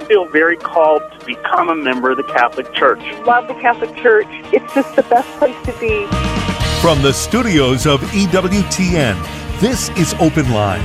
feel very called to become a member of the Catholic Church. Love the Catholic Church. It's just the best place to be. From the studios of EWTN, this is Open Line.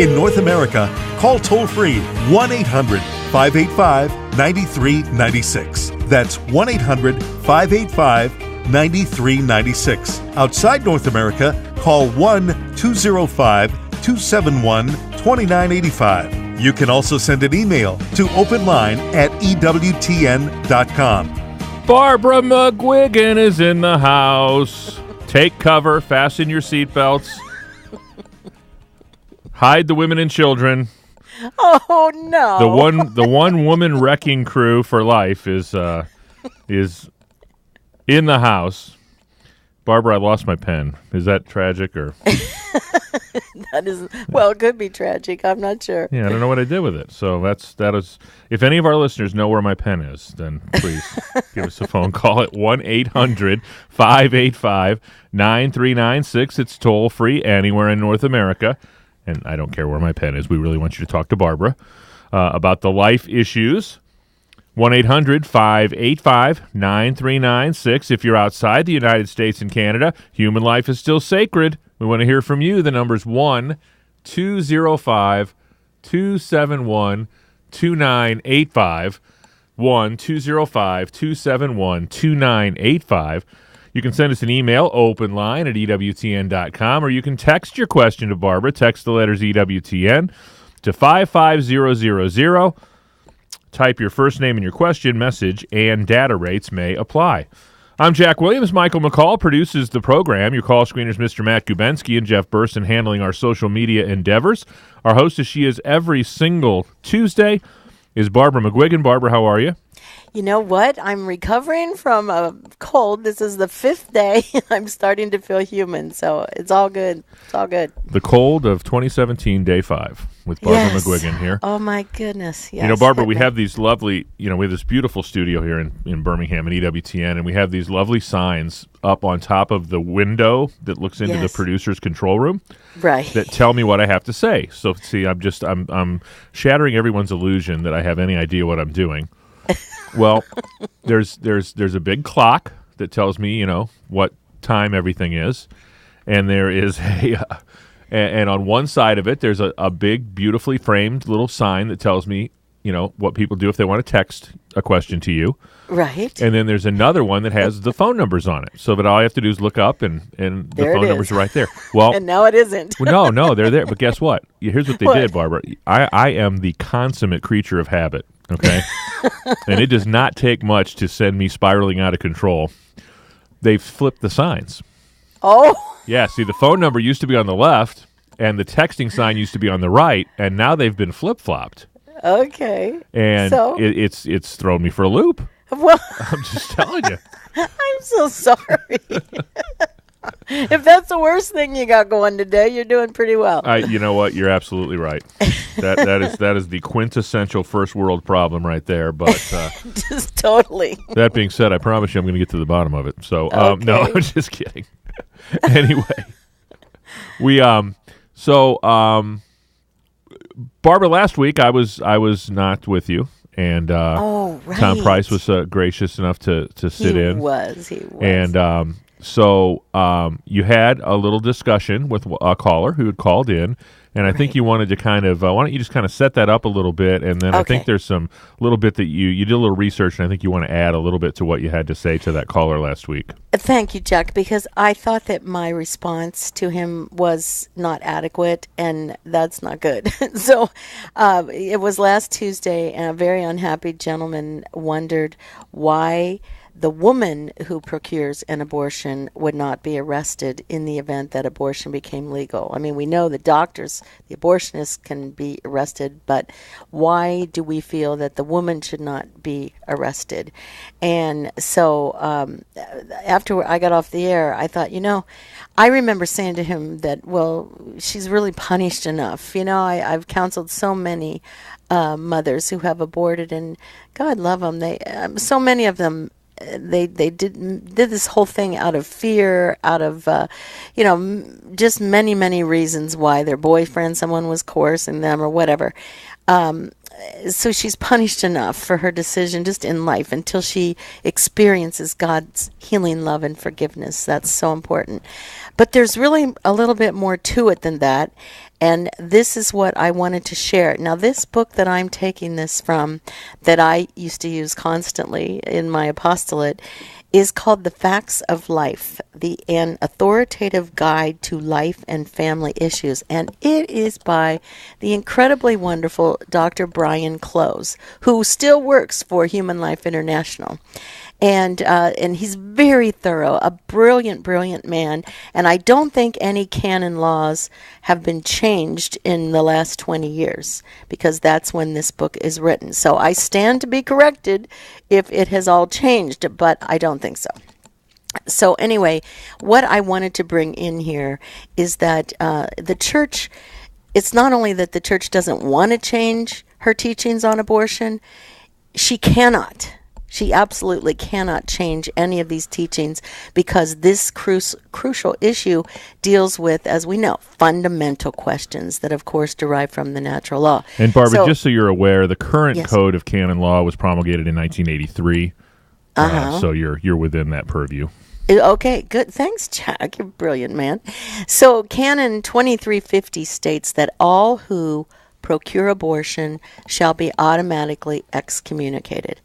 In North America, call toll-free 1-800-585-9396. That's 1-800-585-9396. Outside North America, call 1-205-271-2985. You can also send an email to openline@ewtn.com. Barbara McGuigan is in the house. Take cover, fasten your seatbelts. Hide the women and children. Oh no! The one woman wrecking crew for life is in the house. Barbara, I lost my pen. Is that tragic or? That is, well, it could be tragic. I'm not sure. Yeah, I don't know what I did with it. So that is. If any of our listeners know where my pen is, then please give us a phone call at 1-800-585-9396. It's toll free anywhere in North America. And I don't care where my pen is. We really want you to talk to Barbara about the life issues. 1-800-585-9396. If you're outside the United States and Canada, human life is still sacred. We want to hear from you. The number's 1-205-271-2985. 1-205-271-2985. You can send us an email, openline@ewtn.com, or you can text your question to Barbara. Text the letters EWTN to 55000. Type your first name and your question, message, and data rates may apply. I'm Jack Williams. Michael McCall produces the program. Your call screeners, Mr. Matt Gubensky and Jeff Burson, handling our social media endeavors. Our host, as she is every single Tuesday, is Barbara McGuigan. Barbara, how are you? You know what? I'm recovering from a cold. This is the 5th day. I'm starting to feel human, so it's all good. It's all good. The cold of 2017, day 5, with Barbara McGuigan here. Oh, my goodness. Yes. You know, Barbara, we have these lovely, we have this beautiful studio here in Birmingham at EWTN, and we have these lovely signs up on top of the window that looks into the producer's control room. Right. That tell me what I have to say. So, see, I'm shattering everyone's illusion that I have any idea what I'm doing. Well, there's a big clock that tells me, what time everything is, and there is and on one side of it, there's a big, beautifully framed little sign that tells me, what people do if they want to text a question to you. Right. And then there's another one that has the phone numbers on it, so that all I have to do is look up and the phone numbers are right there. Well, and now it isn't. no, they're there. But guess what? Here's what they did, Barbara. I am the consummate creature of habit. Okay, and it does not take much to send me spiraling out of control. They've flipped the signs. Oh. Yeah, see, the phone number used to be on the left, and the texting sign used to be on the right, and now they've been flip-flopped. Okay. And so? It's thrown me for a loop. Well, I'm just telling you. I'm so sorry. If that's the worst thing you got going today, you're doing pretty well. You know what? You're absolutely right. That is the quintessential first world problem right there. But just totally. That being said, I promise you I'm going to get to the bottom of it. So no, I'm just kidding. Anyway, Barbara, last week I was not with you, and right. Tom Price was gracious enough to sit in. He was. And so you had a little discussion with a caller who had called in, and I think you wanted to kind of, why don't you just kind of set that up a little bit, and then I think there's some little bit that you did a little research, and I think you want to add a little bit to what you had to say to that caller last week. Thank you, Jack, because I thought that my response to him was not adequate, and that's not good. So it was last Tuesday, and a very unhappy gentleman wondered why the woman who procures an abortion would not be arrested in the event that abortion became legal. I mean, we know the doctors, the abortionists can be arrested, but why do we feel that the woman should not be arrested? And so after I got off the air, I thought, I remember saying to him that, well, she's really punished enough. I've counseled so many mothers who have aborted, and God love them. So many of them, they did this whole thing out of fear, out of just many reasons why their boyfriend, someone was coercing them or whatever. so she's punished enough for her decision just in life until she experiences God's healing love and forgiveness. That's so important. But there's really a little bit more to it than that. And this is what I wanted to share. Now, this book that I'm taking this from, that I used to use constantly in my apostolate, is called The Facts of Life, an authoritative guide to life and family issues. And it is by the incredibly wonderful Dr. Brian Close, who still works for Human Life International. And he's very thorough, a brilliant, brilliant man. And I don't think any canon laws have been changed in the last 20 years, because that's when this book is written. So I stand to be corrected if it has all changed, but I don't think so. So anyway, what I wanted to bring in here is that the church, it's not only that the church doesn't want to change her teachings on abortion, she cannot. She absolutely cannot change any of these teachings, because this crucial issue deals with, as we know, fundamental questions that, of course, derive from the natural law. And Barbara, just so you're aware, the current code of canon law was promulgated in 1983, so you're within that purview. Okay, good. Thanks, Jack. You're a brilliant man. So Canon 2350 states that all who procure abortion shall be automatically excommunicated.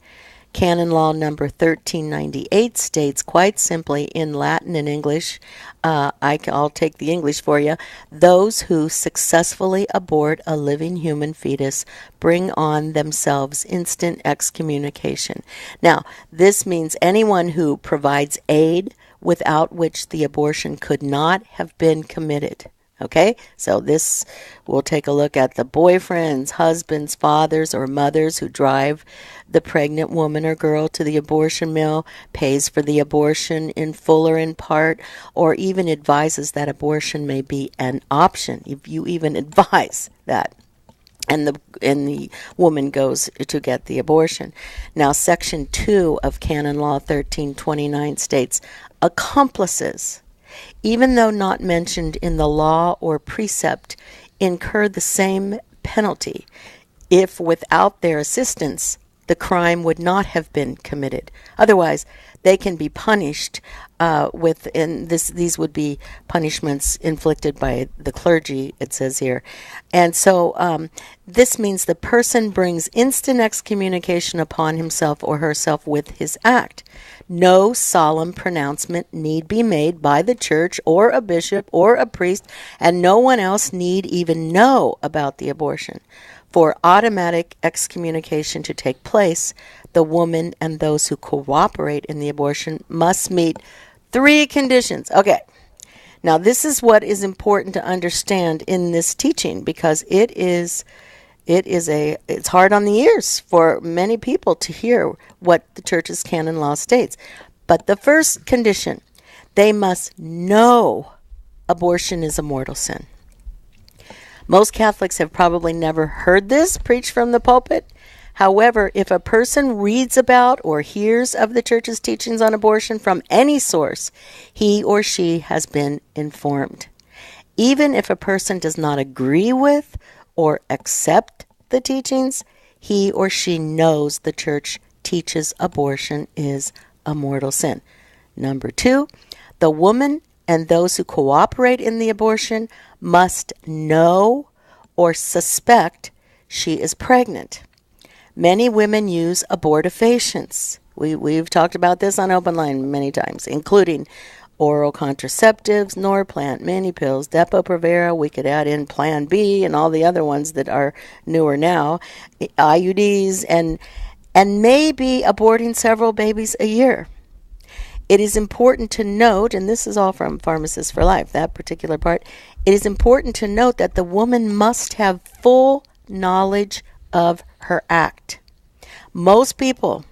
Canon law number 1398 states quite simply in Latin and English, I'll take the English for you, those who successfully abort a living human fetus bring on themselves instant excommunication. Now, this means anyone who provides aid without which the abortion could not have been committed. Okay, so this, we'll take a look at the boyfriends, husbands, fathers, or mothers who drive the pregnant woman or girl to the abortion mill, pays for the abortion in full or in part, or even advises that abortion may be an option, if you even advise that. And the woman goes to get the abortion. Now, Section 2 of Canon Law 1329 states, accomplices, even though not mentioned in the law or precept, incur the same penalty if without their assistance the crime would not have been committed. Otherwise, they can be punished these would be punishments inflicted by the clergy, it says here. And so this means the person brings instant excommunication upon himself or herself with his act. No solemn pronouncement need be made by the church or a bishop or a priest, and no one else need even know about the abortion. For automatic excommunication to take place, the woman and those who cooperate in the abortion must meet 3 conditions. Okay. Now, this is what is important to understand in this teaching, because it's hard on the ears for many people to hear what the church's canon law states. But the first condition, they must know abortion is a mortal sin. Most Catholics have probably never heard this preached from the pulpit. However, if a person reads about or hears of the church's teachings on abortion from any source, he or she has been informed. Even if a person does not agree with or accept the teachings, he or she knows the church teaches abortion is a mortal sin. Number 2, the woman and those who cooperate in the abortion must know or suspect she is pregnant. Many women use abortifacients. We've talked about this on Open Line many times, including oral contraceptives, Norplant, mini pills, Depo-Provera. We could add in Plan B and all the other ones that are newer now, IUDs, and may be aborting several babies a year. It is important to note, and this is all from Pharmacists for Life, that particular part, it is important to note that the woman must have full knowledge of her act. Most people,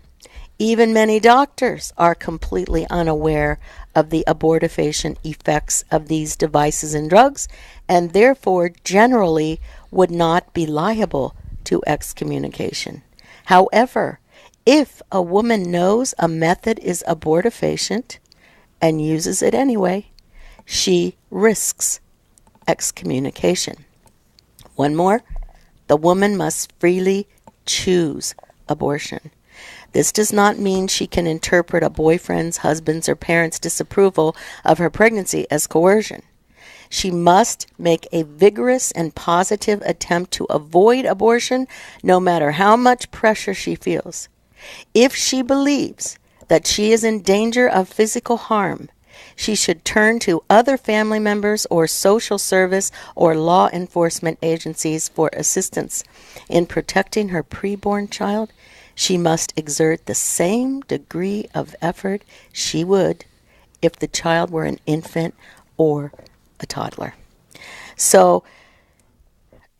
even many doctors, are completely unaware of the abortifacient effects of these devices and drugs, and therefore generally would not be liable to excommunication. However, if a woman knows a method is abortifacient and uses it anyway, she risks excommunication. One more, the woman must freely choose abortion. This does not mean she can interpret a boyfriend's, husband's, or parents' disapproval of her pregnancy as coercion. She must make a vigorous and positive attempt to avoid abortion, no matter how much pressure she feels. If she believes that she is in danger of physical harm, she should turn to other family members or social service or law enforcement agencies for assistance. In protecting her preborn child, she must exert the same degree of effort she would if the child were an infant or a toddler. So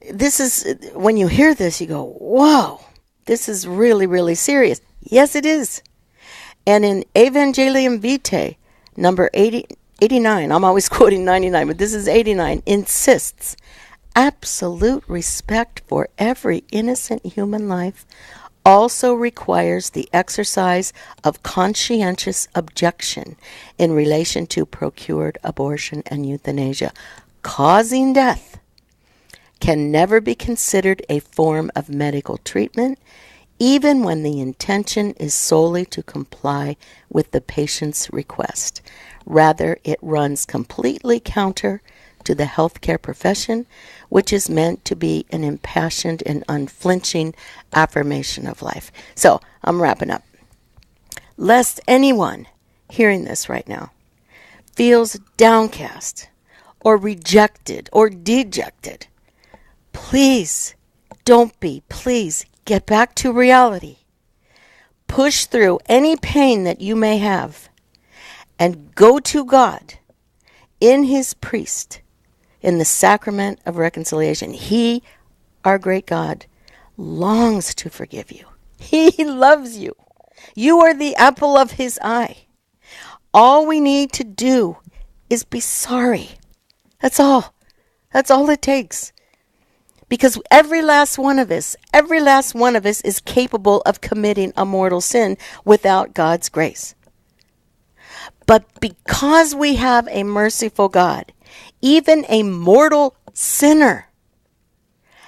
this is, when you hear this, you go, whoa, this is really, really serious. Yes, it is. And in Evangelium Vitae, number 89, I'm always quoting 99, but this is 89, insists absolute respect for every innocent human life also requires the exercise of conscientious objection in relation to procured abortion and euthanasia. Causing death can never be considered a form of medical treatment, even when the intention is solely to comply with the patient's request. Rather, it runs completely counter to the healthcare profession, which is meant to be an impassioned and unflinching affirmation of life. So, I'm wrapping up. Lest anyone hearing this right now feels downcast or rejected or dejected, please don't be. Please get back to reality. Push through any pain that you may have and go to God in His priest in the sacrament of reconciliation. He, our great God, longs to forgive you. He loves you. You are the apple of His eye. All we need to do is be sorry. That's all. That's all it takes. Because every last one of us is capable of committing a mortal sin without God's grace. But because we have a merciful God, even a mortal sinner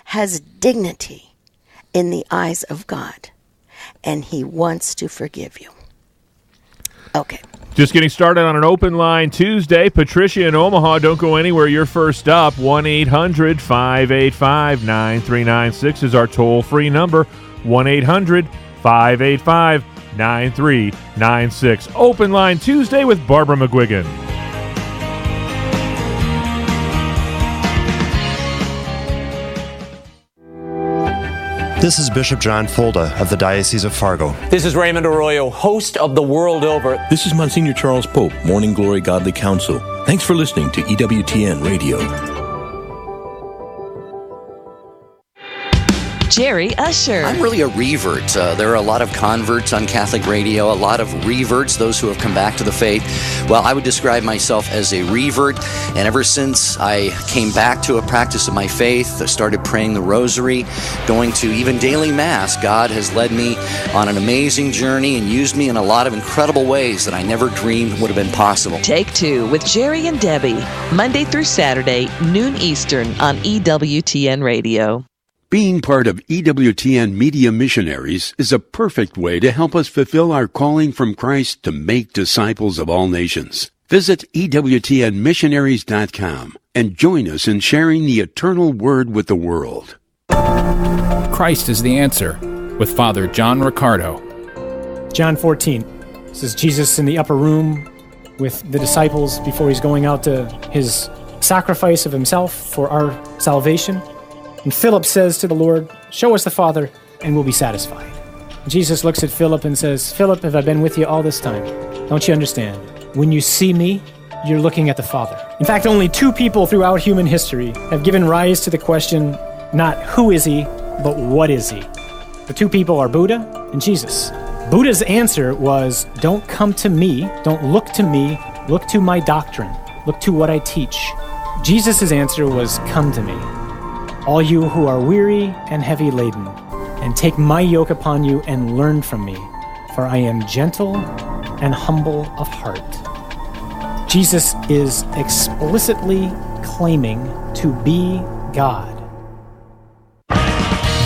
has dignity in the eyes of God, and He wants to forgive you. Okay. Just getting started on an open line Tuesday. Patricia in Omaha, don't go anywhere. You're first up. 1-800-585-9396 is our toll-free number. 1-800-585-9396. Open line Tuesday with Barbara McGuigan. This is Bishop John Folda of the Diocese of Fargo. This is Raymond Arroyo, host of The World Over. This is Monsignor Charles Pope, Morning Glory Godly Counsel. Thanks for listening to EWTN Radio. Jerry Usher. I'm really a revert. There are a lot of converts on Catholic radio, a lot of reverts, those who have come back to the faith. Well, I would describe myself as a revert, and ever since I came back to a practice of my faith, I started praying the rosary, going to even daily Mass, God has led me on an amazing journey and used me in a lot of incredible ways that I never dreamed would have been possible. Take Two with Jerry and Debbie, Monday through Saturday, noon Eastern on EWTN Radio. Being part of EWTN Media Missionaries is a perfect way to help us fulfill our calling from Christ to make disciples of all nations. Visit EWTNmissionaries.com and join us in sharing the eternal word with the world. Christ is the answer with Father John Riccardo. John 14. This is Jesus in the upper room with the disciples before He's going out to His sacrifice of Himself for our salvation. And Philip says to the Lord, "Show us the Father, and we'll be satisfied." Jesus looks at Philip and says, "Philip, have I been with you all this time? Don't you understand? When you see me, you're looking at the Father." In fact, only two people throughout human history have given rise to the question, not who is He, but what is He? The two people are Buddha and Jesus. Buddha's answer was, don't come to me, don't look to me, look to my doctrine, look to what I teach. Jesus' answer was, come to me, all you who are weary and heavy laden, and take my yoke upon you and learn from me, for I am gentle and humble of heart. Jesus is explicitly claiming to be God.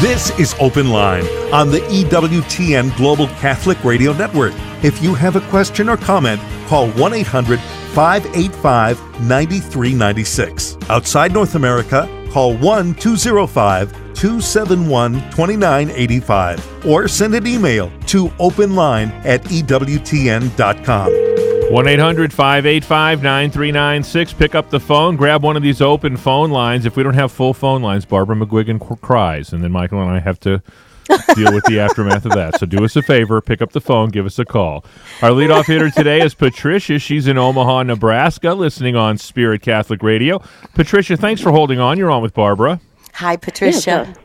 This is Open Line on the EWTN Global Catholic Radio Network. If you have a question or comment, call 1-800-585-9396. Outside North America, call 1-205-271-2985 or send an email to openline@ewtn.com. 1-800-585-9396. Pick up the phone. Grab one of these open phone lines. If we don't have full phone lines, Barbara McGuigan cries, and then Michael and I have to deal with the aftermath of that. So do us a favor. Pick up the phone. Give us a call. Our leadoff hitter today is Patricia. She's in Omaha, Nebraska, listening on Spirit Catholic Radio. Patricia, thanks for holding on. You're on with Barbara. Hi, Patricia. Yes,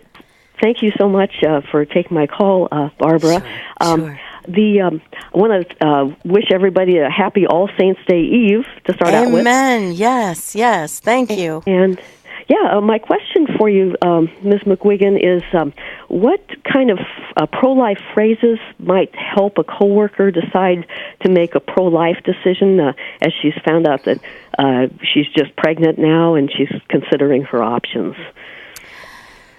thank you so much for taking my call, Barbara. Sure. I want to wish everybody a happy All Saints Day Eve to start out with. Amen. Yes. Thank you. And my question for you, Ms. McGuigan, is what kind of pro-life phrases might help a coworker decide to make a pro-life decision as she's found out that she's just pregnant now and she's considering her options?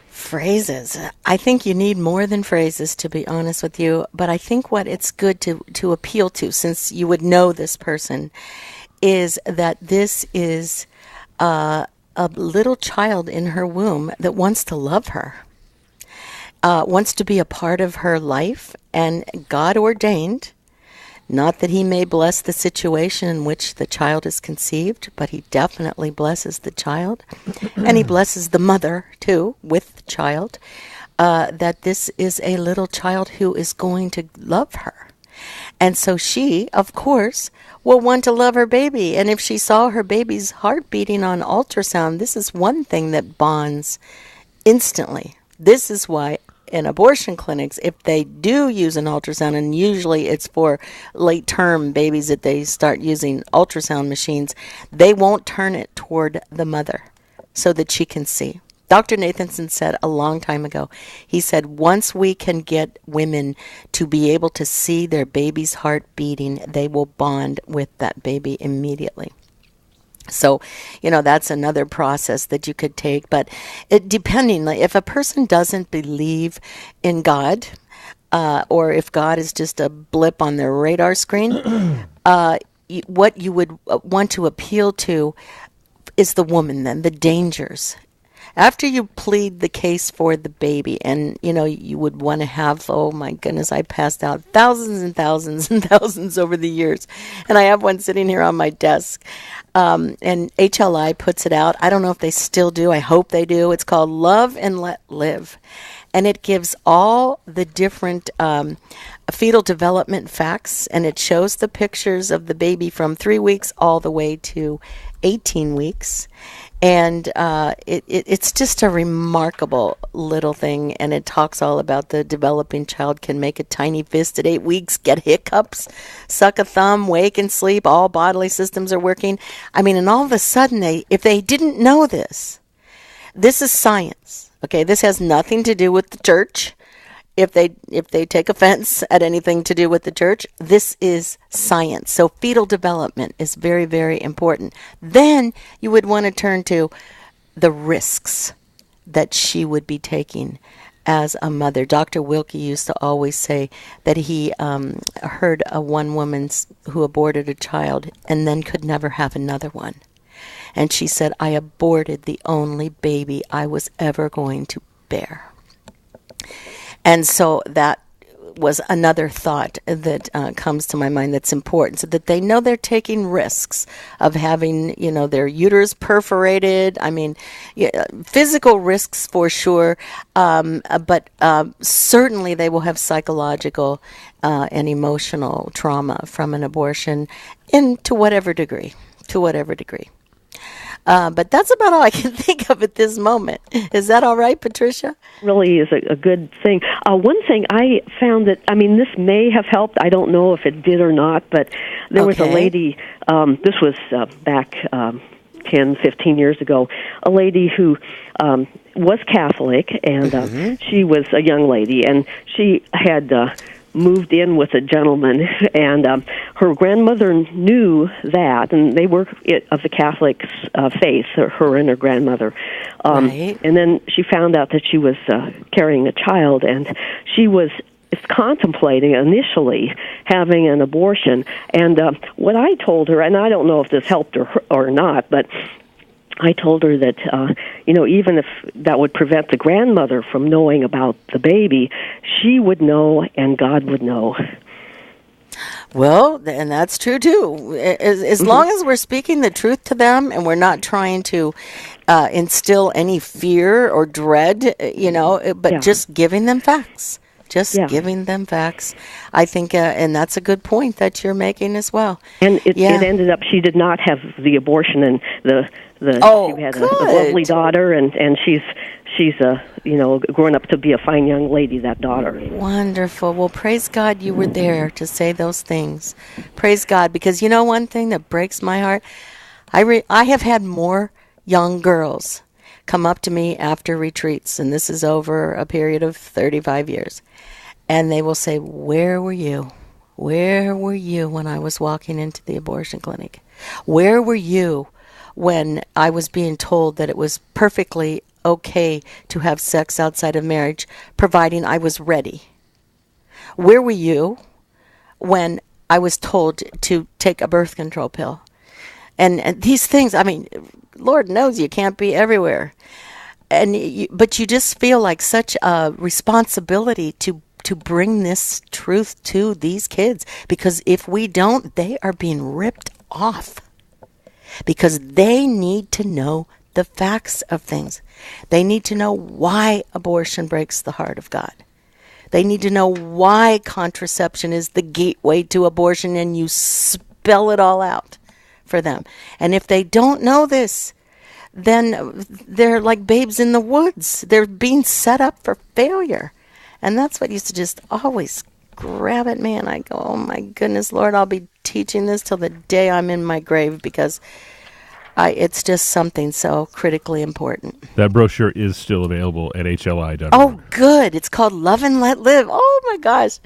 Phrases. I think you need more than phrases, to be honest with you. But I think what it's good to appeal to, since you would know this person, is that this is a little child in her womb that wants to love her, wants to be a part of her life, and God ordained, not that he may bless the situation in which the child is conceived, but he definitely blesses the child, and he blesses the mother, too, with the child, that this is a little child who is going to love her. And so she, of course, will want to love her baby. And if she saw her baby's heart beating on ultrasound, this is one thing that bonds instantly. This is why in abortion clinics, if they do use an ultrasound, and usually it's for late-term babies that they start using ultrasound machines, they won't turn it toward the mother so that she can see. Dr. Nathanson said a long time ago, he said, once we can get women to be able to see their baby's heart beating, they will bond with that baby immediately. So, that's another process that you could take. But depending, if a person doesn't believe in God, or if God is just a blip on their radar screen, what you would want to appeal to is the woman then, the dangers. After you plead the case for the baby, and, you would want to have, oh my goodness, I passed out thousands and thousands and thousands over the years. And I have one sitting here on my desk. And HLI puts it out. I don't know if they still do. I hope they do. It's called Love and Let Live. And it gives all the different fetal development facts, and it shows the pictures of the baby from 3 weeks all the way to 18 weeks. And it's just a remarkable little thing, and it talks all about the developing child can make a tiny fist at 8 weeks, get hiccups, suck a thumb, wake and sleep, all bodily systems are working. I mean, and all of a sudden, if they didn't know this is science. Okay, this has nothing to do with the church. If they take offense at anything to do with the church, this is science. So fetal development is very, very important. Then you would want to turn to the risks that she would be taking as a mother. Dr. Wilkie used to always say that he heard of one woman who aborted a child and then could never have another one. And she said, I aborted the only baby I was ever going to bear. And so that was another thought that comes to my mind that's important, so that they know they're taking risks of having, their uterus perforated. I mean, physical risks for sure, but certainly they will have psychological and emotional trauma from an abortion, and to whatever degree. But that's about all I can think of at this moment. Is that all right, Patricia? Really is a good thing. One thing I found that, this may have helped. I don't know if it did or not, but there was a lady, this was back 10, 15 years ago, a lady who was Catholic, and she was a young lady, and she had moved in with a gentleman, and her grandmother knew that, and they were of the Catholic faith, her and her grandmother. Right. And then she found out that she was carrying a child, and she was contemplating initially having an abortion. And what I told her, and I don't know if this helped her or not, but I told her that, even if that would prevent the grandmother from knowing about the baby, she would know and God would know. Well, and that's true too. As long as we're speaking the truth to them and we're not trying to instill any fear or dread, but just giving them facts. Giving them facts. I think, and that's a good point that you're making as well. And it ended up she did not have the abortion, and she had a lovely daughter, and she's grown up to be a fine young lady, that daughter. Wonderful. Well, praise God you were there to say those things. Praise God, because one thing that breaks my heart, I have had more young girls come up to me after retreats, and this is over a period of 35 years, and they will say, where were you? Where were you when I was walking into the abortion clinic? Where were you when I was being told that it was perfectly okay to have sex outside of marriage, providing I was ready? Where were you when I was told to take a birth control pill? And these things, Lord knows you can't be everywhere. But you just feel like such a responsibility to bring this truth to these kids. Because if we don't, they are being ripped off. Because they need to know the facts of things. They need to know why abortion breaks the heart of God. They need to know why contraception is the gateway to abortion, and you spell it all out for them. And if they don't know this, then they're like babes in the woods. They're being set up for failure. And that's what used to just always grab at me. And I go, oh my goodness, Lord, I'll be teaching this till the day I'm in my grave, because it's just something so critically important. That brochure is still available at HLI.org. Oh, good. It's called Love and Let Live. Oh, my gosh.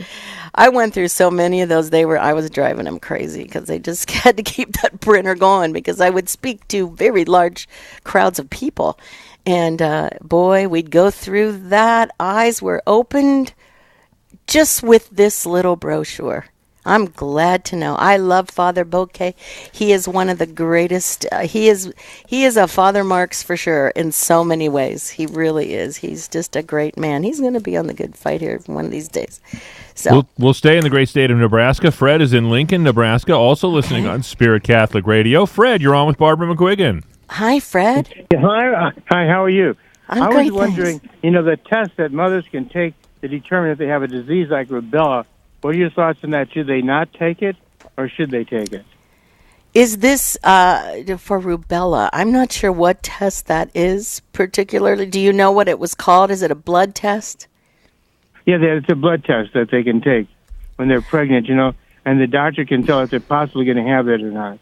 I went through so many of those. I was driving them crazy because they just had to keep that printer going, because I would speak to very large crowds of people. And, boy, we'd go through that. Eyes were opened just with this little brochure. I'm glad to know. I love Father Bouquet. He is one of the greatest. He is a Father Marks for sure in so many ways. He really is. He's just a great man. He's going to be on the Good Fight here one of these days. So we'll stay in the great state of Nebraska. Fred is in Lincoln, Nebraska, also listening on Spirit Catholic Radio. Fred, you're on with Barbara McGuigan. Hi, Fred. Hi, how are you? I'm great, I was wondering, the test that mothers can take to determine if they have a disease like rubella. What are your thoughts on that? Should they not take it, or should they take it? Is this for rubella? I'm not sure what test that is particularly. Do you know what it was called? Is it a blood test? Yeah, it's a blood test that they can take when they're pregnant, and the doctor can tell if they're possibly going to have it or not.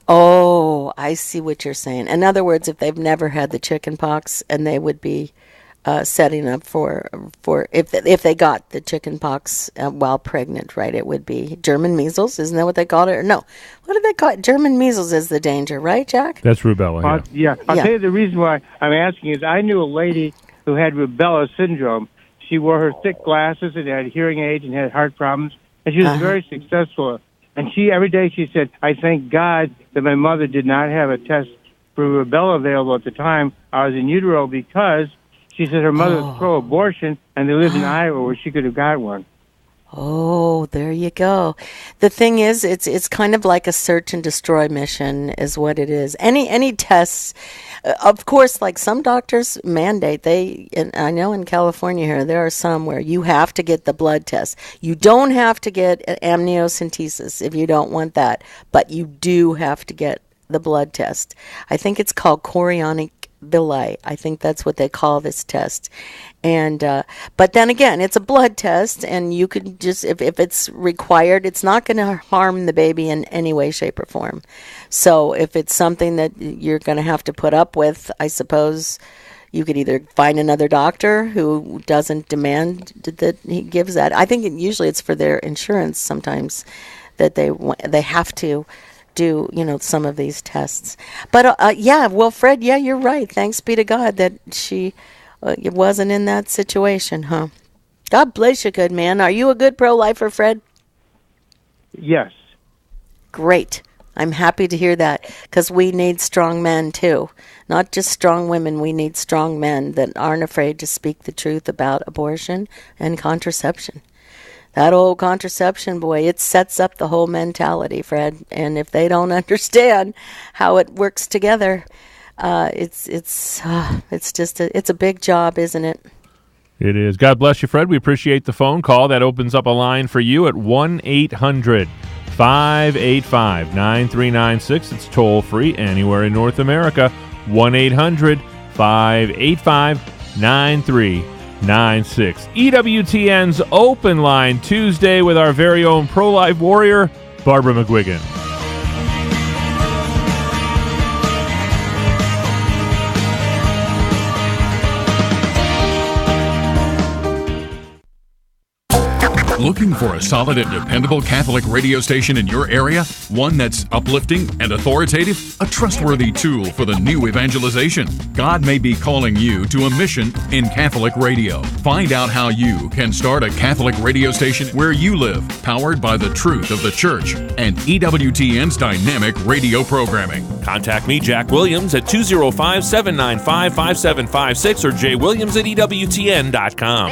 Oh, I see what you're saying. In other words, if they've never had the chicken pox, and they would be setting up for if they got the chicken pox while pregnant, right? It would be German measles, isn't that what they called it? Or no, what do they call it? German measles is the danger, right, Jack? That's rubella. I'll tell you the reason why I'm asking is I knew a lady who had rubella syndrome. She wore her thick glasses and had hearing aids and had heart problems, and she was very successful. And every day she said, "I thank God that my mother did not have a test for rubella available at the time I was in utero," because she said her mother was pro-abortion, and they lived in Iowa where she could have got one. Oh, there you go. The thing is, it's kind of like a search and destroy mission is what it is. Any tests, of course, like some doctors mandate, and I know in California here, there are some where you have to get the blood test. You don't have to get amniocentesis if you don't want that, but you do have to get the blood test. I think it's called chorionic villi. I think that's what they call this test. And but then again, it's a blood test, and you could just, if it's required, it's not going to harm the baby in any way, shape, or form. So if it's something that you're going to have to put up with, I suppose, you could either find another doctor who doesn't demand that he gives that. I think usually it's for their insurance sometimes that they have to do, some of these tests. But well, Fred, you're right. Thanks be to God that she wasn't in that situation, huh? God bless you, good man. Are you a good pro-lifer, Fred? Yes. Great. I'm happy to hear that, because we need strong men too. Not just strong women. We need strong men that aren't afraid to speak the truth about abortion and contraception. That old contraception, boy, it sets up the whole mentality, Fred. And if they don't understand how it works together, it's a big job, isn't it? It is. God bless you, Fred. We appreciate the phone call. That opens up a line for you at 1-800-585-9396. It's toll-free anywhere in North America. 1-800-585-9396. EWTN's Open Line Tuesday with our very own pro-life warrior, Barbara McGuigan. Looking for a solid and dependable Catholic radio station in your area? One that's uplifting and authoritative? A trustworthy tool for the new evangelization? God may be calling you to a mission in Catholic radio. Find out how you can start a Catholic radio station where you live, powered by the truth of the Church and EWTN's dynamic radio programming. Contact me, Jack Williams, at 205-795-5756 or jwilliams@EWTN.com.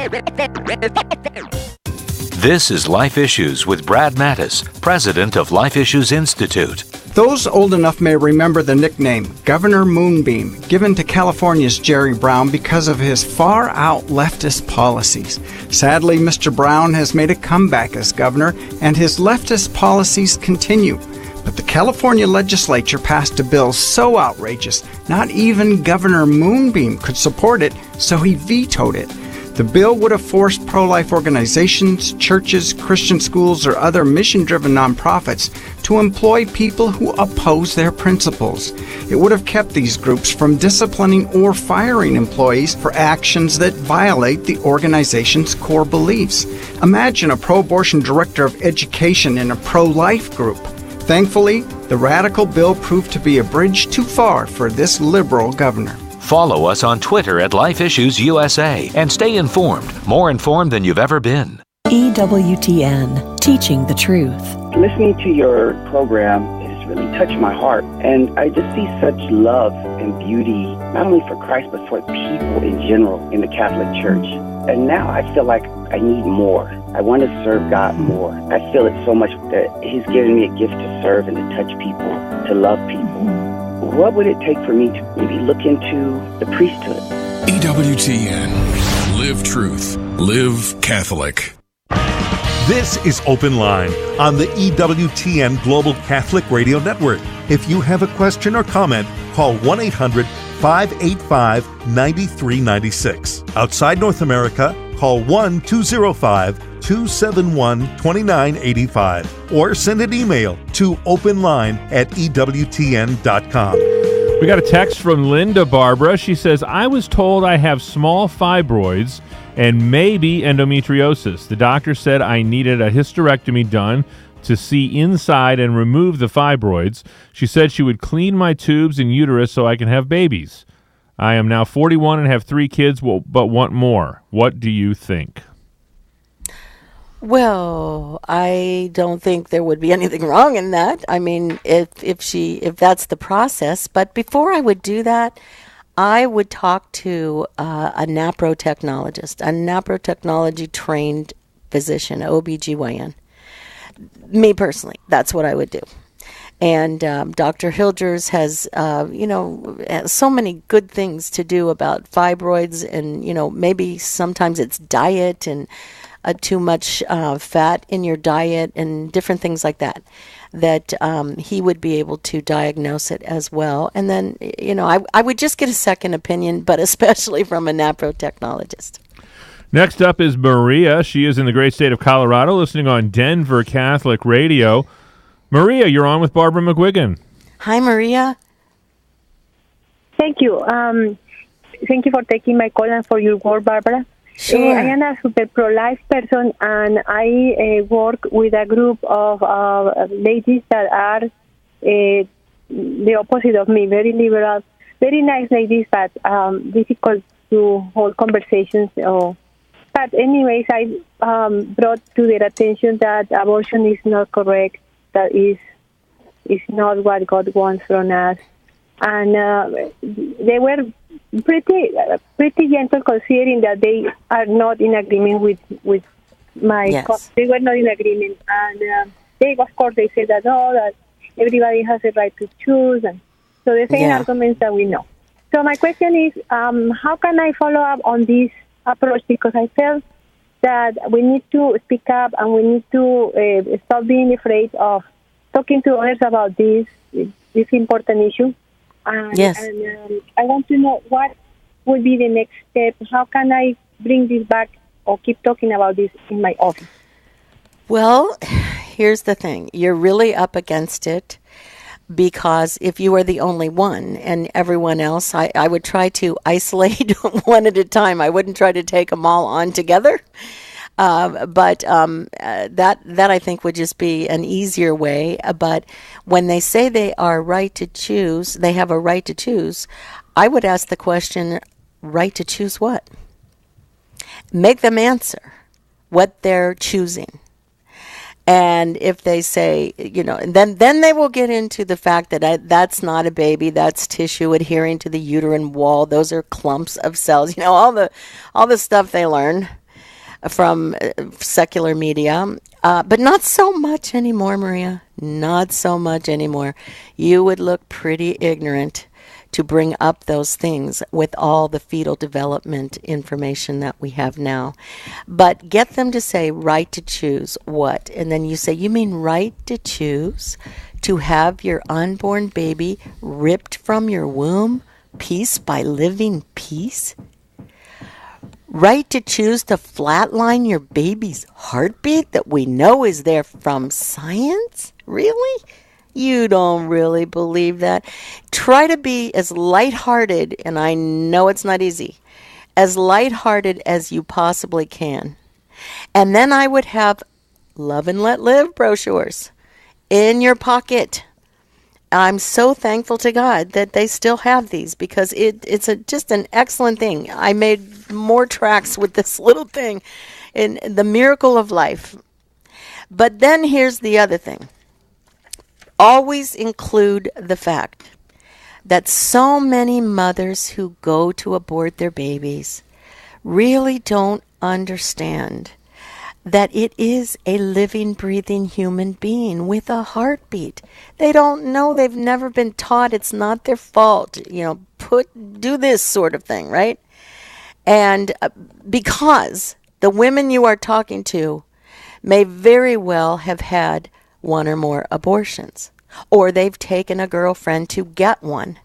This is Life Issues with Brad Mattis, president of Life Issues Institute. Those old enough may remember the nickname Governor Moonbeam, given to California's Jerry Brown because of his far-out leftist policies. Sadly, Mr. Brown has made a comeback as governor, and his leftist policies continue. But the California legislature passed a bill so outrageous, not even Governor Moonbeam could support it, so he vetoed it. The bill would have forced pro-life organizations, churches, Christian schools, or other mission-driven nonprofits to employ people who oppose their principles. It would have kept these groups from disciplining or firing employees for actions that violate the organization's core beliefs. Imagine a pro-abortion director of education in a pro-life group. Thankfully, the radical bill proved to be a bridge too far for this liberal governor. Follow us on Twitter at Life Issues USA and stay informed, more informed than you've ever been. EWTN, teaching the truth. Listening to your program has really touched my heart, and I just see such love and beauty, not only for Christ, but for people in general in the Catholic Church. And now I feel like I need more. I want to serve God more. I feel it so much that He's given me a gift to serve and to touch people, to love people. What would it take for me to maybe look into the priesthood? EWTN. Live truth. Live Catholic. This is Open Line on the EWTN Global Catholic Radio Network. If you have a question or comment, call 1-800-585-9396. Outside North America, call 1-205-271-2985 or send an email to openline@ewtn.com. We got a text from Linda Barbara. She says, I was told I have small fibroids and maybe endometriosis. The doctor said I needed a hysterectomy done to see inside and remove the fibroids. She said she would clean my tubes and uterus so I can have babies. I am now 41 and have 3 kids, but want more. What do you think? Well, I don't think there would be anything wrong in that. I mean, if that's the process. But before I would do that, I would talk to a naprotechnologist, a naprotechnology trained physician, OBGYN. Me personally, that's what I would do. And Dr. Hilders has, so many good things to do about fibroids, and, maybe sometimes it's diet and too much fat in your diet and different things like that, that he would be able to diagnose it as well. And then, I would just get a second opinion, but especially from a naprotechnologist. Next up is Maria. She is in the great state of Colorado, listening on Denver Catholic Radio. Maria, you're on with Barbara McGuigan. Hi, Maria. Thank you. Thank you for taking my call and for your work, Barbara. Sure. I am a super pro-life person, and I work with a group of ladies that are the opposite of me, very liberal, very nice ladies, but difficult to hold conversations. But anyways, I brought to their attention that abortion is not correct, that is not what God wants from us. And they were pretty gentle, considering that they are not in agreement with my Yes. They were not in agreement, and they, of course, they said that that everybody has a right to choose, and so the same arguments that we know. So my question is, how can I follow up on this approach? Because I felt that we need to speak up, and we need to stop being afraid of talking to others about this important issue. Yes. And I want to know what would be the next step. How can I bring this back or keep talking about this in my office? Well, here's the thing. You're really up against it because if you are the only one and everyone else, I would try to isolate one at a time. I wouldn't try to take them all on together. But that I think would just be an easier way. But when they say they are right to choose, they have a right to choose, I would ask the question, right to choose what? Make them answer what they're choosing. And if they say, then they will get into the fact that that's not a baby, that's tissue adhering to the uterine wall. Those are clumps of cells. All the stuff they learn from secular media, but not so much anymore, Maria. Not so much anymore. You would look pretty ignorant to bring up those things with all the fetal development information that we have now. But get them to say right to choose what? And then you say, you mean right to choose to have your unborn baby ripped from your womb piece by living piece? Right to choose to flatline your baby's heartbeat that we know is there from science? Really? You don't really believe that? Try to be as lighthearted, and I know it's not easy, as lighthearted as you possibly can. And then I would have Love and Let Live brochures in your pocket. I'm so thankful to God that they still have these because it's just an excellent thing. I made more tracks with this little thing in the miracle of life. But then here's the other thing. Always include the fact that so many mothers who go to abort their babies really don't understand that it is a living, breathing human being with a heartbeat. They don't know. They've never been taught. It's not their fault. Do this sort of thing, right? And because the women you are talking to may very well have had one or more abortions, or they've taken a girlfriend to get one,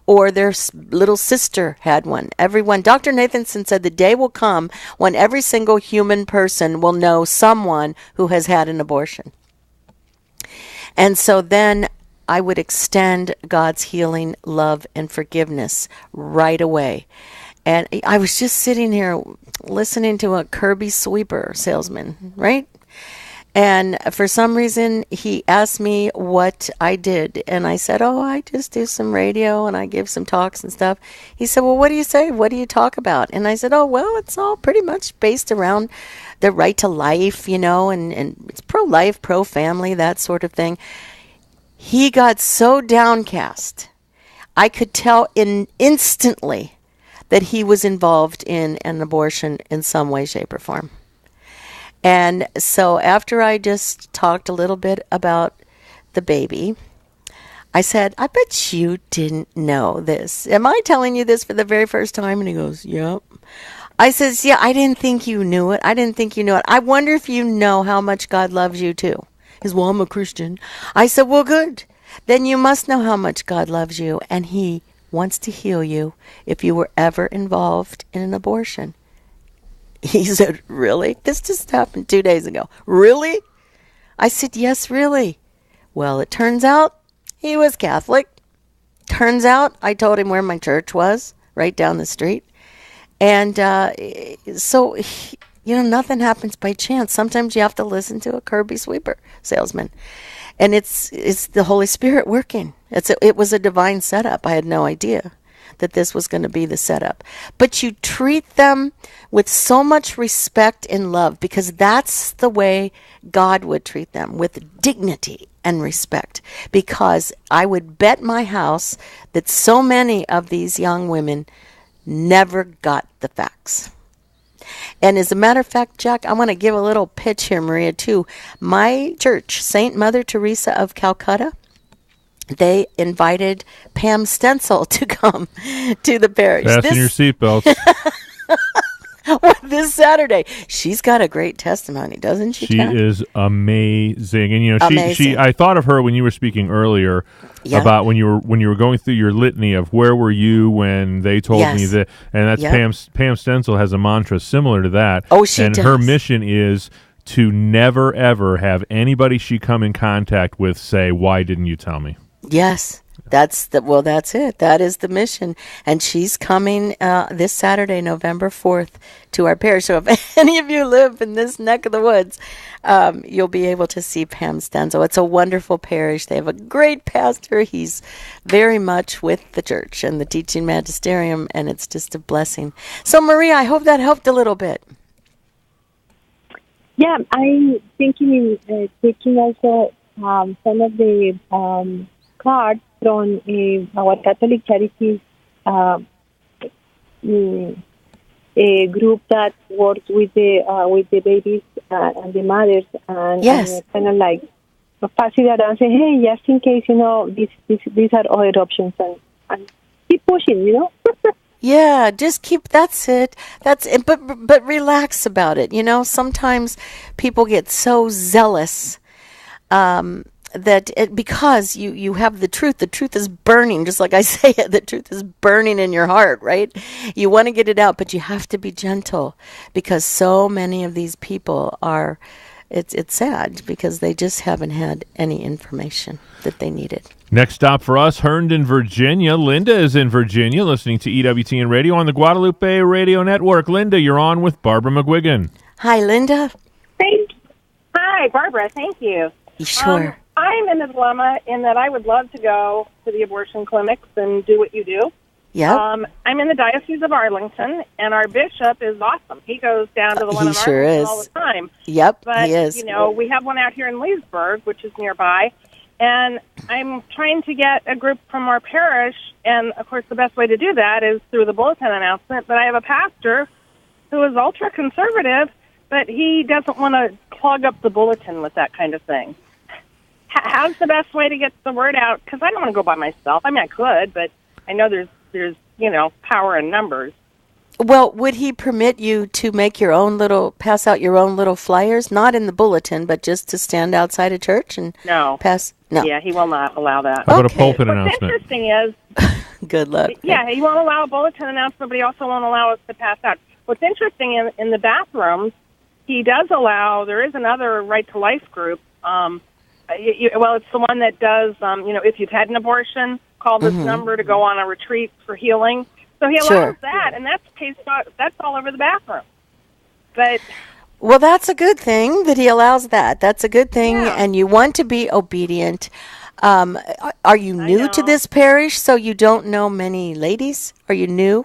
or their little sister had one. Everyone, Dr. Nathanson said the day will come when every single human person will know someone who has had an abortion. And so then I would extend God's healing, love, and forgiveness right away. And I was just sitting here listening to a Kirby sweeper salesman, right? And for some reason, he asked me what I did. And I said, I just do some radio and I give some talks and stuff. He said, well, what do you say? What do you talk about? And I said, it's all pretty much based around the right to life, and it's pro-life, pro-family, that sort of thing. He got so downcast. I could tell instantly that he was involved in an abortion in some way, shape, or form. And so after I just talked a little bit about the baby, I said, I bet you didn't know this. Am I telling you this for the very first time? And he goes, yep. I says, yeah, I didn't think you knew it. I wonder if you know how much God loves you too. He goes, well, I'm a Christian. I said, well, good. Then you must know how much God loves you. And he wants to heal you if you were ever involved in an abortion. He said, really? This just happened 2 days ago. Really? I said, yes, really. Well, it turns out he was Catholic. Turns out I told him where my church was. right down the street. And so, nothing happens by chance. Sometimes you have to listen to a Kirby sweeper salesman. And it's the Holy Spirit working. It was a divine setup. I had no idea that this was going to be the setup. But you treat them with so much respect and love, because that's the way God would treat them, with dignity and respect. Because I would bet my house that so many of these young women never got the facts. And as a matter of fact, Jack, I want to give a little pitch here, Maria, too. My church, Saint Mother Teresa of Calcutta, they invited Pam Stencil to come to the parish. Fasten your seatbelts. This Saturday. She's got a great testimony, doesn't she? She is amazing. And amazing. I thought of her when you were speaking earlier about when you were going through your litany of where were you when they told me that, and that's Pam Stencil has a mantra similar to that. Oh, she does. And her mission is to never ever have anybody she come in contact with say, "Why didn't you tell me?" Yes. That's it. That is the mission. And she's coming this Saturday, November 4th, to our parish. So if any of you live in this neck of the woods, you'll be able to see Pam Stencil. It's a wonderful parish. They have a great pastor. He's very much with the church and the teaching magisterium, and it's just a blessing. So, Maria, I hope that helped a little bit. Yeah, I'm thinking in taking also some of the cards from our Catholic Charities, a group that works with the babies and the mothers, and kind of like pass it around and say, hey, just in case, these are other options, and keep pushing, Yeah, just keep. That's it. But relax about it. Sometimes people get so zealous. Because you have the truth is burning, just like I say it, the truth is burning in your heart, right? You want to get it out, but you have to be gentle, because so many of these people are, it's sad because they just haven't had any information that they needed. Next stop for us, Herndon, Virginia. Linda is in Virginia listening to EWTN Radio on the Guadalupe Radio Network. Linda, you're on with Barbara McGuigan. Hi, Linda. Hi, Barbara. Thank you. Sure. I'm in a dilemma in that I would love to go to the abortion clinics and do what you do. Yeah. I'm in the Diocese of Arlington, and our bishop is awesome. He goes down to the one in Arlington all the time. Yep, but, he is. We have one out here in Leesburg, which is nearby, and I'm trying to get a group from our parish, and, of course, the best way to do that is through the bulletin announcement, but I have a pastor who is ultra-conservative, but he doesn't want to clog up the bulletin with that kind of thing. How's the best way to get the word out? Because I don't want to go by myself. I mean, I could, but I know there's power in numbers. Well, would he permit you to make pass out your own little flyers, not in the bulletin, but just to stand outside a church and pass? No. Yeah, he will not allow that. How about a pulpit announcement? What's interesting is... Good luck. Yeah, he won't allow a bulletin announcement, but he also won't allow us to pass out. What's interesting in the bathrooms, he does allow, there is another Right to Life group, it's the one that does, if you've had an abortion, call this number to go on a retreat for healing. So he allows that, and that's all over the bathroom. But well, that's a good thing that he allows that. That's a good thing, and you want to be obedient. Are you new to this parish, so you don't know many ladies? Are you new?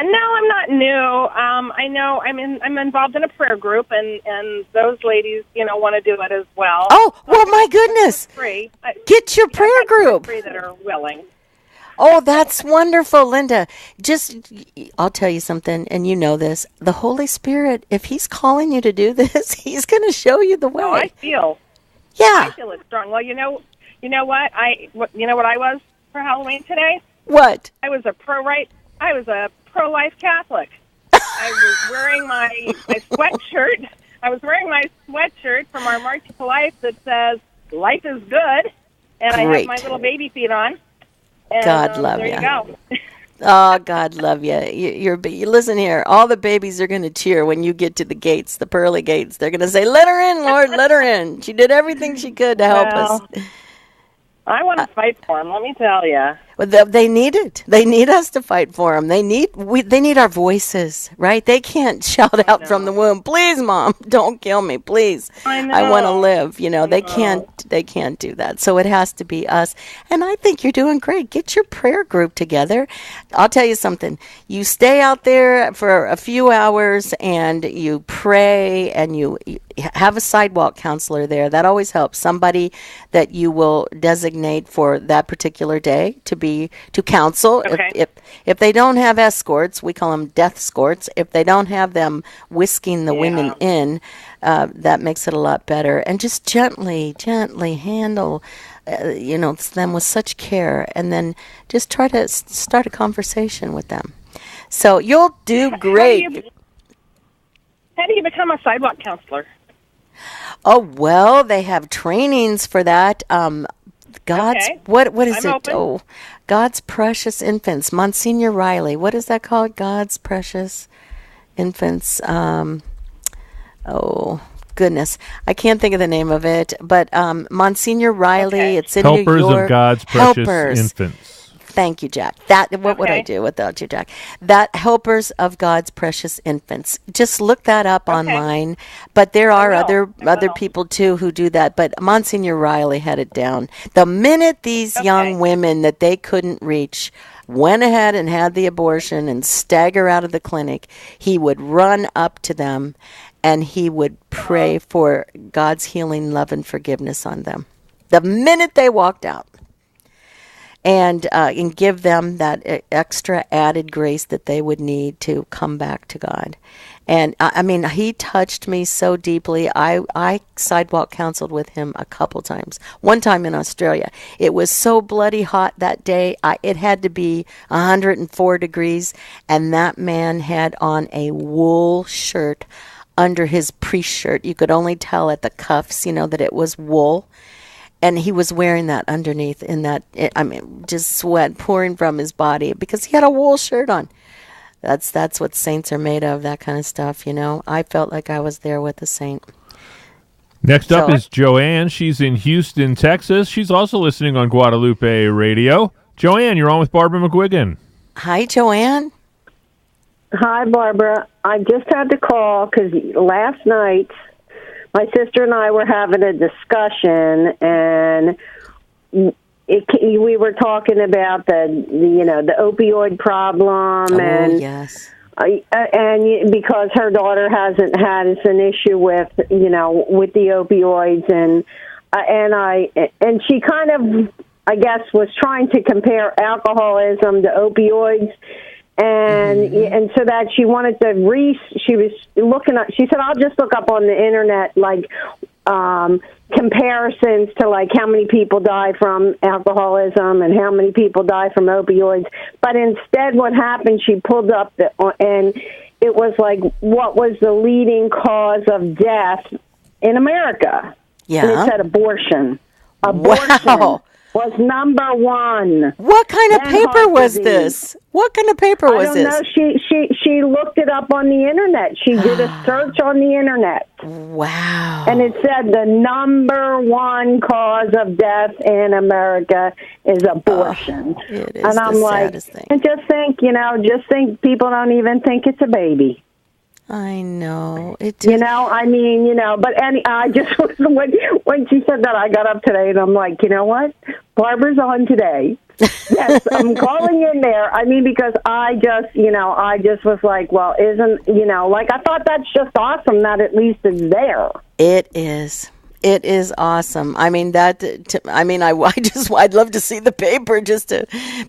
No, I'm not new. I know I'm involved in a prayer group, and those ladies, want to do it as well. Oh, well, my goodness! Free. Get your prayer group. Three that are willing. Oh, that's wonderful, Linda. I'll tell you something, and you know this. The Holy Spirit, if He's calling you to do this, He's going to show you the way. Oh, I feel. Yeah. I feel it strong. Well, you know what? You know what I was for Halloween today? What? I was a pro-life Catholic. I was wearing my sweatshirt. I was wearing my sweatshirt from our March to Life that says "Life is good," and I have my little baby feet on. And, God love you. There you go. Oh, God love you. You listen here. All the babies are going to cheer when you get to the gates, the pearly gates. They're going to say, "Let her in, Lord, let her in." She did everything she could to help us. I want to fight for him, let me tell you. They need it. They need us to fight for them. They need our voices, right? They can't shout out from the womb, "Please, Mom, don't kill me, please. I want to live." You know, they can't do that. So it has to be us. And I think you're doing great. Get your prayer group together. I'll tell you something. You stay out there for a few hours and you pray and you have a sidewalk counselor there. That always helps. Somebody that you will designate for that particular day to counsel. Okay. If they don't have escorts, we call them death escorts. If they don't have them whisking the women in, that makes it a lot better. And just gently handle, them with such care, and then just try to start a conversation with them. So you'll do great. How do you become a sidewalk counselor? Oh, well, they have trainings for that. What is it? Open. Oh, God's Precious Infants. Monsignor Riley. What is that called? God's Precious Infants. Oh, goodness. I can't think of the name of it. But Monsignor Riley, it's in New York. Helpers of God's Precious Infants. Thank you, Jack. What would I do without you, Jack? That Helpers of God's Precious Infants. Just look that up online. But there are other people too who do that. But Monsignor Riley had it down. The minute these young women that they couldn't reach went ahead and had the abortion and stagger out of the clinic, he would run up to them and he would pray for God's healing love and forgiveness on them. The minute they walked out. And give them that extra added grace that they would need to come back to God. And, he touched me so deeply. I sidewalk counseled with him a couple times. One time in Australia. It was so bloody hot that day. It had to be 104 degrees. And that man had on a wool shirt under his priest shirt. You could only tell at the cuffs, that it was wool. And he was wearing that underneath just sweat pouring from his body because he had a wool shirt on. That's what saints are made of, that kind of stuff, I felt like I was there with a saint. Next up is Joanne. She's in Houston, Texas. She's also listening on Guadalupe Radio. Joanne, you're on with Barbara McGuigan. Hi, Joanne. Hi, Barbara. I just had to call because last night my sister and I were having a discussion, and we were talking about the opioid problem, and yes, and because her daughter hasn't had an issue with with the opioids, and she kind of, I guess, was trying to compare alcoholism to opioids. And so that she wanted to she was looking up, she said, I'll just look up on the internet, comparisons to, how many people die from alcoholism and how many people die from opioids. But instead what happened, she pulled up, and it was what was the leading cause of death in America? Yeah. And it said abortion. Abortion was number one. What kind of paper was this? What kind of paper was this? I don't know. She looked it up on the internet. She did a search on the internet. Wow. And it said the number one cause of death in America is abortion. It is and I'm the like, saddest thing. and just think people don't even think it's a baby. I know. But I just when she said that, I got up today and I'm like, you know what? Barbara's on today. Yes, I'm calling in there. Because I just was like, well, I thought that's just awesome that at least it's there. It is. It is awesome. I'd love to see the paper just to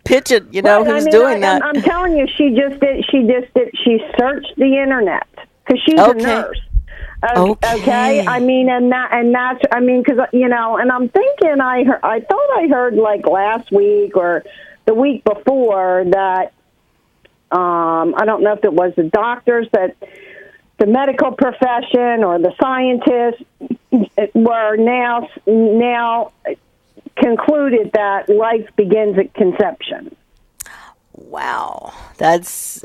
pitch it. Who's doing that? I'm telling you, she searched the internet because she's a nurse. Okay. And I'm thinking, I thought I heard last week or the week before that, I don't know if it was the doctors that the medical profession or the scientists were now concluded that life begins at conception. Wow, that's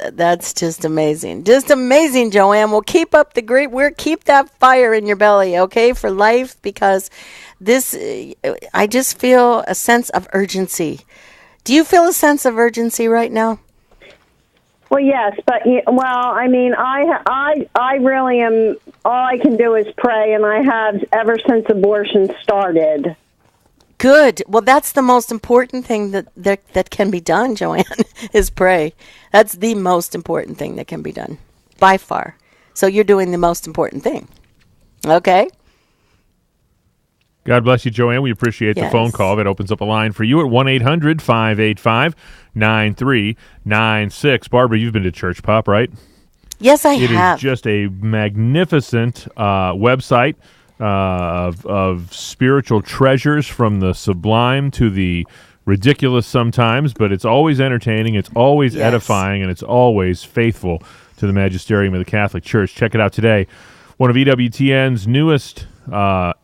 just amazing. Just amazing, Joanne. We'll keep up the great work. Keep that fire in your belly, okay, for life, because I just feel a sense of urgency. Do you feel a sense of urgency right now? Well, yes, but I mean, I really am. All I can do is pray, and I have ever since abortion started. Good. Well, that's the most important thing that can be done, Joanne, is pray. That's the most important thing that can be done, by far. So you're doing the most important thing. Okay? God bless you, Joanne. We appreciate the phone call. That opens up a line for you at 1-800-585-9396. Barbara, you've been to Church Pop, right? Yes, I have. It is just a magnificent website of spiritual treasures, from the sublime to the ridiculous sometimes, but it's always entertaining, it's always edifying, and it's always faithful to the magisterium of the Catholic Church. Check it out today. One of EWTN's newest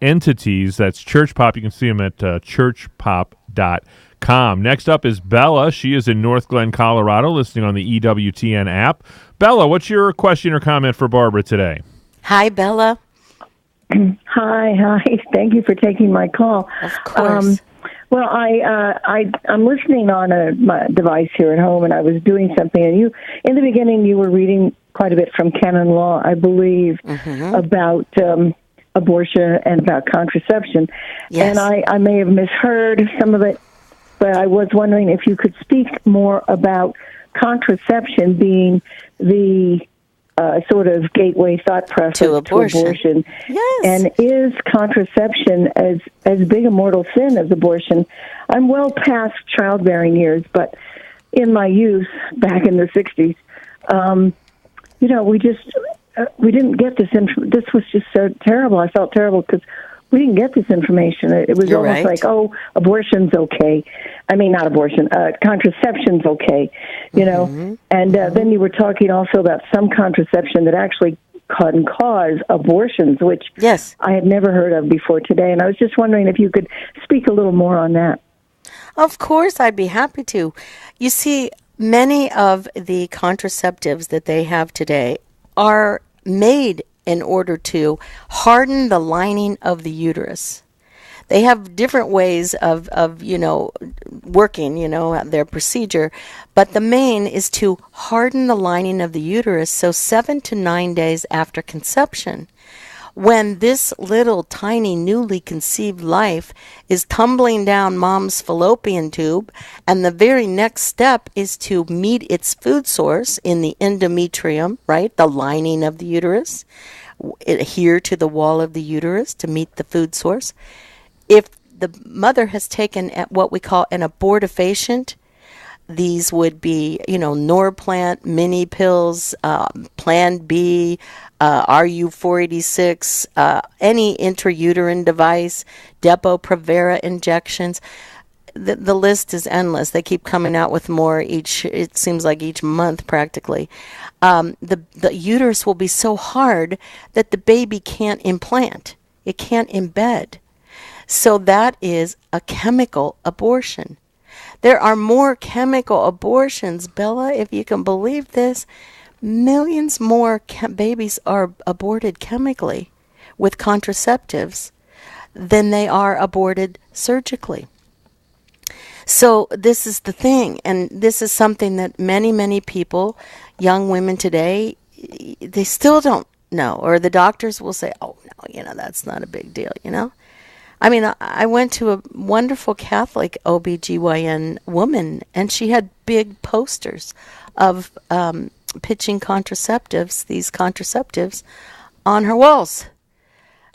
entities, that's Church Pop. You can see them at churchpop.com. Next up is Bella. She is in North Glen, Colorado, listening on the EWTN app. Bella, what's your question or comment for Barbara today? Hi, Bella. Hi. Thank you for taking my call. Of course. Well, I'm listening on my device here at home, and I was doing something. And in the beginning, you were reading quite a bit from canon law, I believe, about abortion and about contraception. Yes. And I may have misheard some of it, but I was wondering if you could speak more about contraception being the sort of gateway thought process to abortion. Yes. And is contraception as big a mortal sin as abortion? I'm well past childbearing years, but in my youth, back in the 60s, we didn't get this this was just so terrible. I felt terrible because we didn't get this information. It was almost like, oh, abortion's okay. I mean, not abortion, contraception's okay, you know. And then you were talking also about some contraception that actually can cause abortions, which I had never heard of before today. And I was just wondering if you could speak a little more on that. Of course, I'd be happy to. You see, many of the contraceptives that they have today are made in order to harden the lining of the uterus. They have different ways of working, their procedure, but the main is to harden the lining of the uterus so 7 to 9 days after conception, when this little tiny newly conceived life is tumbling down mom's fallopian tube, and the very next step is to meet its food source in the endometrium, right, the lining of the uterus, adhere to the wall of the uterus to meet the food source. If the mother has taken what we call an abortifacient, these would be, Norplant, mini pills, Plan B, RU486, any intrauterine device, Depo-Provera injections. The list is endless. They keep coming out with more it seems like each month practically. The uterus will be so hard that the baby can't implant. It can't embed. So that is a chemical abortion. There are more chemical abortions, Bella, if you can believe this. Millions more babies are aborted chemically with contraceptives than they are aborted surgically. So this is the thing, and this is something that many, many people, young women today, they still don't know, or the doctors will say, oh, no, that's not a big deal, I mean, I went to a wonderful Catholic OBGYN woman, and she had big posters of pitching these contraceptives, on her walls.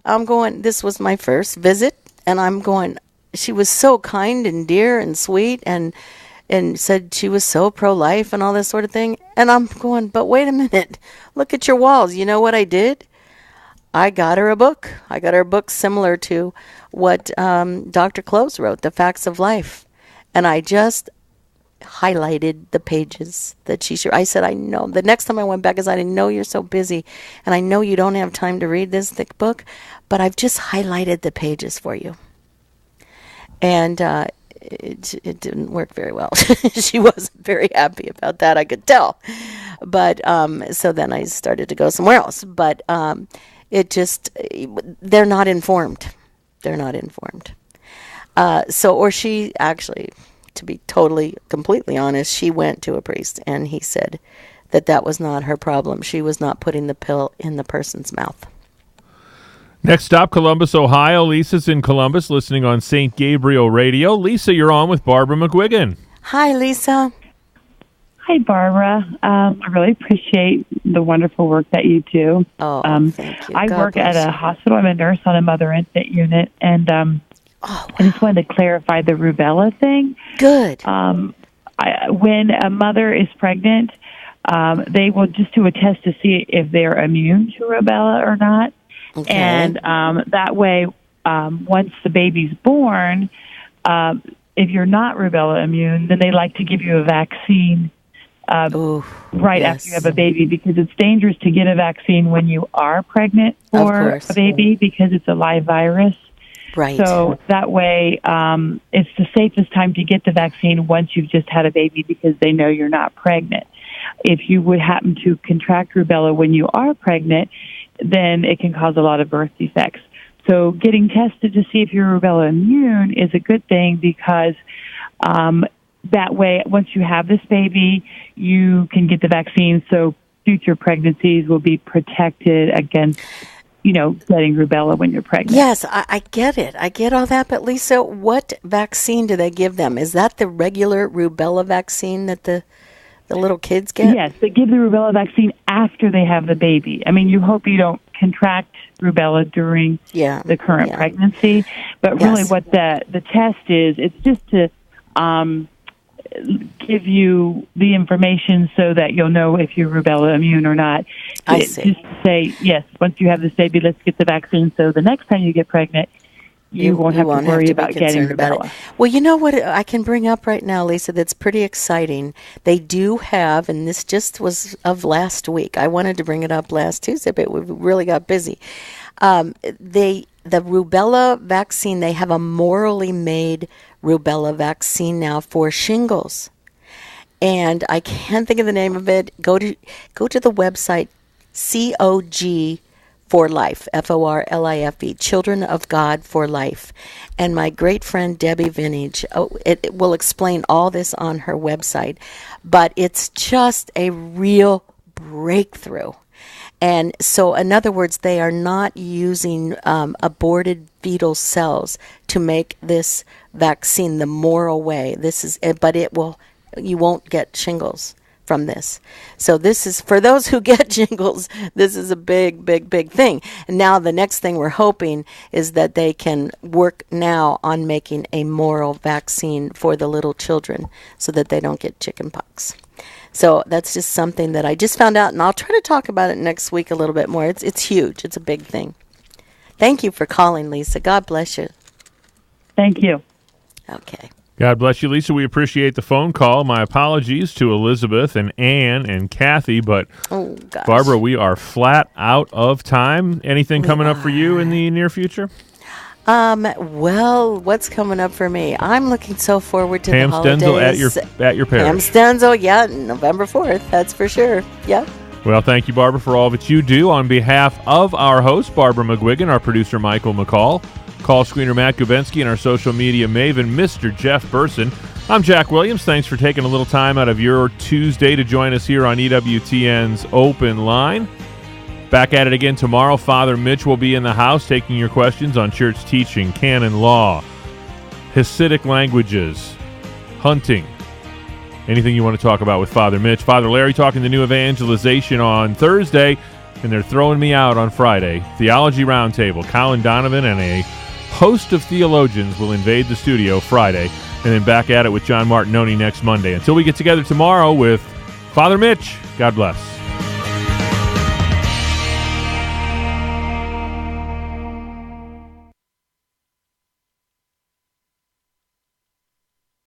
I'm going, this was my first visit, and I'm going, she was so kind and dear and sweet, and said she was so pro-life and all this sort of thing. And I'm going, but wait a minute, look at your walls. You know what I did? I got her a book. I got her a book similar to what Dr. Close wrote, The Facts of Life. And I just highlighted the pages that she shared. I said, I know. The next time I went back, I said, I know you're so busy, and I know you don't have time to read this thick book, but I've just highlighted the pages for you. And it didn't work very well. She wasn't very happy about that, I could tell. But so then I started to go somewhere else. But they're not informed. They're not informed. Or she actually to be completely honest, she went to a priest, and he said that was not her problem. She was not putting the pill in the person's mouth. Next stop, Columbus, Ohio. Lisa's in Columbus, listening on St. Gabriel Radio. Lisa, you're on with Barbara McGuigan. Hi, Lisa. Hi, Barbara. I really appreciate the wonderful work that you do. Oh, thank you. I God work at bless a you. hospital. I'm a nurse on a mother infant unit, and I just wanted to clarify the rubella thing. Good. When a mother is pregnant, they will just do a test to see if they're immune to rubella or not. Okay. And that way, once the baby's born, if you're not rubella immune, then they like to give you a vaccine right after you have a baby, because it's dangerous to get a vaccine when you are pregnant for a baby because it's a live virus. Right. So that way, it's the safest time to get the vaccine once you've just had a baby, because they know you're not pregnant. If you would happen to contract rubella when you are pregnant, then it can cause a lot of birth defects. So getting tested to see if you're rubella immune is a good thing, because that way, once you have this baby, you can get the vaccine, so future pregnancies will be protected against, getting rubella when you're pregnant. Yes, I get it. I get all that. But, Lisa, what vaccine do they give them? Is that the regular rubella vaccine that the little kids get? Yes, they give the rubella vaccine after they have the baby. I mean, you hope you don't contract rubella during the current pregnancy. But really what the test is, it's just to give you the information so that you'll know if you're rubella immune or not. I see. Just to say, yes, once you have this baby, let's get the vaccine, so the next time you get pregnant, you won't have to worry about getting rubella. Well, you know what I can bring up right now, Lisa, that's pretty exciting. They do have, and this just was of last week. I wanted to bring it up last Tuesday, but we really got busy. The rubella vaccine, they have a morally made rubella vaccine now for shingles. And I can't think of the name of it. Go to the website, COG for Life, FORLIFE, Children of God for Life. And my great friend Debbie Vintage, it will explain all this on her website. But it's just a real breakthrough. And so, in other words, they are not using aborted fetal cells to make this vaccine the moral way. But you won't get shingles from this. So this is, for those who get shingles, this is a big, big, big thing. And now the next thing we're hoping is that they can work now on making a moral vaccine for the little children so that they don't get chickenpox. So that's just something that I just found out, and I'll try to talk about it next week a little bit more. It's huge. It's a big thing. Thank you for calling, Lisa. God bless you. Thank you. Okay. God bless you, Lisa. We appreciate the phone call. My apologies to Elizabeth and Ann and Kathy, but Barbara, we are flat out of time. Anything coming up for you in the near future? Well, what's coming up for me? I'm looking so forward to Ham the holidays. Stenzel at your parish. Ham Stenzel, November 4th, that's for sure. Yep. Well, thank you, Barbara, for all that you do. On behalf of our host, Barbara McGuigan, our producer, Michael McCall, call screener Matt Gubensky, and our social media maven, Mr. Jeff Burson, I'm Jack Williams. Thanks for taking a little time out of your Tuesday to join us here on EWTN's Open Line. Back at it again tomorrow. Father Mitch will be in the house taking your questions on church teaching, canon law, Hasidic languages, hunting, anything you want to talk about with Father Mitch. Father Larry talking the new evangelization on Thursday, and they're throwing me out on Friday. Theology Roundtable. Colin Donovan and a host of theologians will invade the studio Friday, and then back at it with John Martinoni next Monday. Until we get together tomorrow with Father Mitch, God bless.